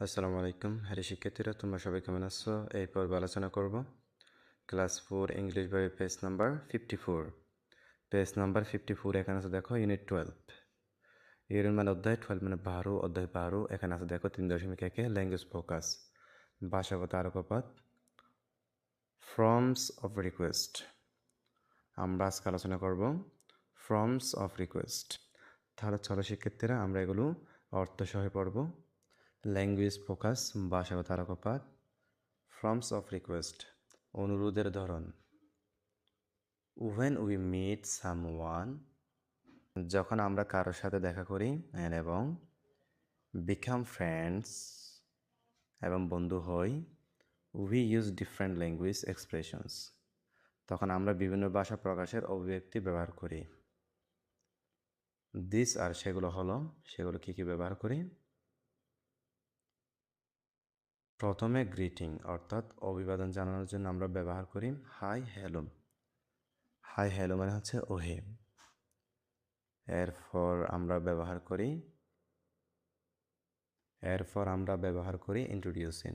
আসসালামু আলাইকুম হ্যারি শিক্ষার্থীরা, তোমরা সবাই কেমন আছো? এই পর্বে আলোচনা করব ক্লাস 4 ইংলিশ বইয়ের পেজ নাম্বার 54। পেজ নাম্বার 54 এখানে আছে দেখো ইউনিট 12। ইউনিট মানে অধ্যায়, 12 মানে 12, অধ্যায় 12। এখানে আছে দেখো 3.1 ল্যাঙ্গুয়েজ ফোকাস, ভাষাগত আলোকপাত, ফর্মস অফ রিকোয়েস্ট। আমরা আজকে আলোচনা করব ফর্মস অফ রিকোয়েস্ট। তাহলে চলো শিক্ষার্থীরা আমরা এগুলো অর্থসহ পড়ব। ল্যাঙ্গুয়েজ ফোকাস, ভাষাগত আলোকপাত, ফর্মস অফ রিকোয়েস্ট, অনুরোধের ধরন। when we meet someone, যখন আমরা কারোর সাথে দেখা করি, এবং become friends, এবং বন্ধু হই, we use different language expressions, তখন আমরা বিভিন্ন ভাষা প্রকাশের অভিব্যক্তি ব্যবহার করি। দিস আর সেগুলো কি কি ব্যবহার করি? প্রথমে গ্রিটিং অর্থাৎ অভিবাদন জানানোর জন্য আমরা ব্যবহার করি হাই হ্যালো। হাই হ্যালো মানে হচ্ছে ওহে। এরপর আমরা ব্যবহার করি ইন্ট্রোডিউসিং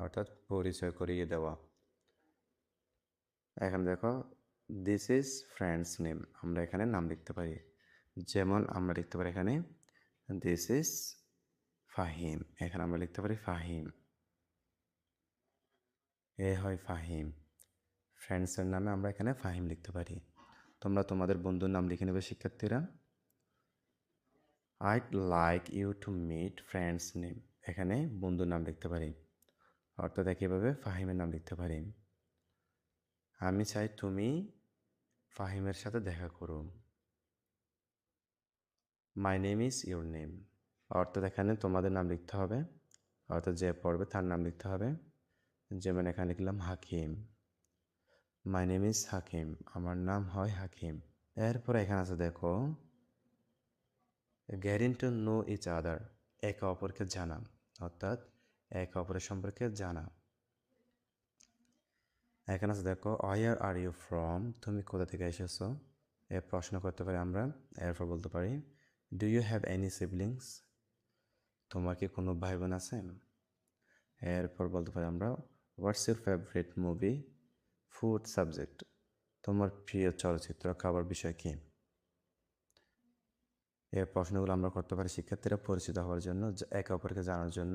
অর্থাৎ পরিচয় করিয়ে দেওয়া। এখানে দেখো দিস ইজ ফ্রেন্ডস নেম, আমরা এখানে নাম লিখতে পারি। যেমন আমরা লিখতে পারি এখানে দিস ইজ ফাহিম, এখানে আমরা লিখতে পারি ফাহিম। এ হয় ফাহিম, ফ্রেন্ডসের নামে আমরা এখানে ফাহিম লিখতে পারি। তোমরা তোমাদের বন্ধুর নাম লিখে নেবে শিক্ষার্থীরা। I'd like you to meet friends name, এখানে বন্ধুর নাম লিখতে পারি, অর্থাৎ একইভাবে ফাহিমের নাম লিখতে পারি। আমি চাই তুমি ফাহিমের সাথে দেখা করো। My name is your name, অর্থাৎ এখানে তোমাদের নাম লিখতে হবে, অর্থাৎ যে পড়বে তার নাম লিখতে হবে। যেমন এখানে লিখলাম হাকিম, মাই নেম ইজ হাকিম, আমার নাম হয় হাকিম। এরপর এখানে আছে দেখো getting to know each other, একে অপরকে জানা, অর্থাৎ একে অপরের সম্পর্কে জানা। এখানে আছে দেখো ওয়ার আর ইউ ফ্রম, তুমি কোথা থেকে এসেছো, এ প্রশ্ন করতে পারি আমরা। এরপর বলতে পারি do you have any siblings, তোমার কি কোনো ভাই বোন আছে। এরপর বলতে পারি আমরা what's your favourite movie, food subject, তোমার প্রিয় চলচ্চিত্র খাবার বিষয় কি। এই প্রশ্নগুলো আমরা করতে পারি শিক্ষার্থীরা পরিচিত হওয়ার জন্য, একে অপরকে জানার জন্য।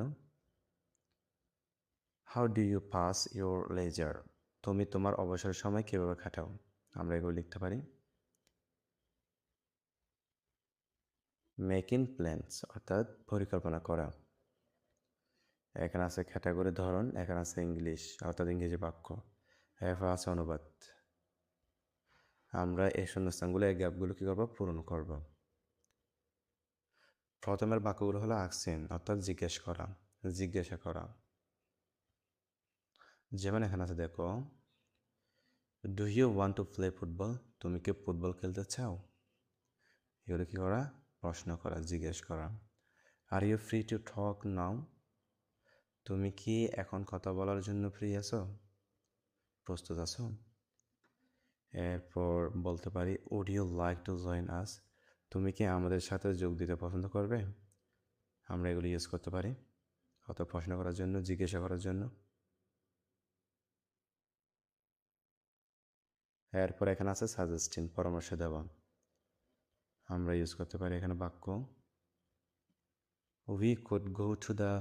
How do you pass your leisure, তুমি তোমার অবসর সময় কীভাবে কাটাও, আমরা এগুলো লিখতে পারি। মেকিং প্ল্যানস অর্থাৎ পরিকল্পনা করা। এখানে আছে ক্যাটাগরি ধরন, এখানে আছে ইংলিশ অর্থাৎ ইংরেজি বাক্য, এরপর আছে অনুবাদ। আমরা এই শূন্যস্থানগুলো এই গ্যাপগুলো কী করবো, পূরণ করব। প্রথমের বাক্যগুলো হলো আস্কিং অর্থাৎ জিজ্ঞাসা করা। যেমন এখানে আছে দেখো do you want to play football, তুমি কি ফুটবল খেলতে চাও। এগুলো কী করা, প্রশ্ন করা, জিজ্ঞেস করা। Are you free to talk now, তুমি কি এখন কথা বলার জন্য ফ্রি আছো, প্রস্তুত আছো। এরপর বলতে পারি would you like to join us, তুমি কি আমাদের সাথে যোগ দিতে পছন্দ করবে, আমরা এগুলো ইউজ করতে পারি কত প্রশ্ন করার জন্য, জিজ্ঞাসা করার জন্য। এরপর এখানে আছে সাজেস্টিং পরামর্শ দেওয়া, আমরা ইউজ করতে পারি এখানে বাক্য we could go to the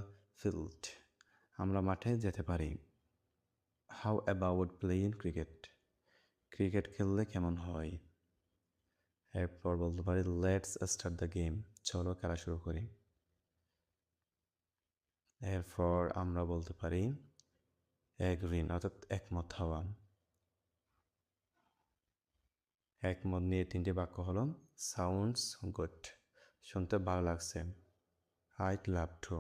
field, আমরা মাঠে যেতে পারি। How about playing cricket, cricket খেললে কেমন হয়। এরপর বলতে পারি লেটস স্টার্ট দ্য গেম, চলো খেলা শুরু করি। এরপর আমরা বলতে পারি এগ্রিন অর্থাৎ একমত হওয়া। একমত নিয়ে তিনটি বাক্য হলো সাউন্ডস গুড, শুনতে ভালো লাগছে। আইড লাভ টু,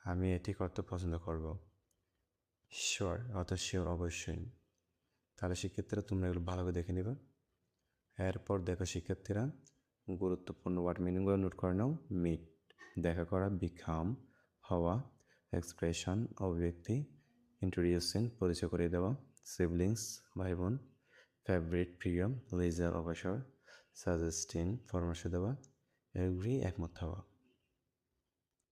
আমি এটি করতে পছন্দ করব। শিওর অর্থাৎ শিওর অবশ্যই। তাহলে শিক্ষার্থীরা তোমরা এগুলো ভালো করে দেখে নেবে। এরপর দেখো শিক্ষার্থীরা গুরুত্বপূর্ণ ওয়ার্ড মিনিংগুলো নোট করে নাও। মিট দেখা করা, বিকাম হওয়া, এক্সপ্রেশন অভিব্যক্তি, ইন্ট্রোডিউসিং পরিচয় করে দেওয়া, সিবলিংস ভাই বোন, ফেভারিট প্রিয়, লেজার অবসর, সাজেস্টিং পরামর্শ দেওয়া, এগ্রি একমত হওয়া।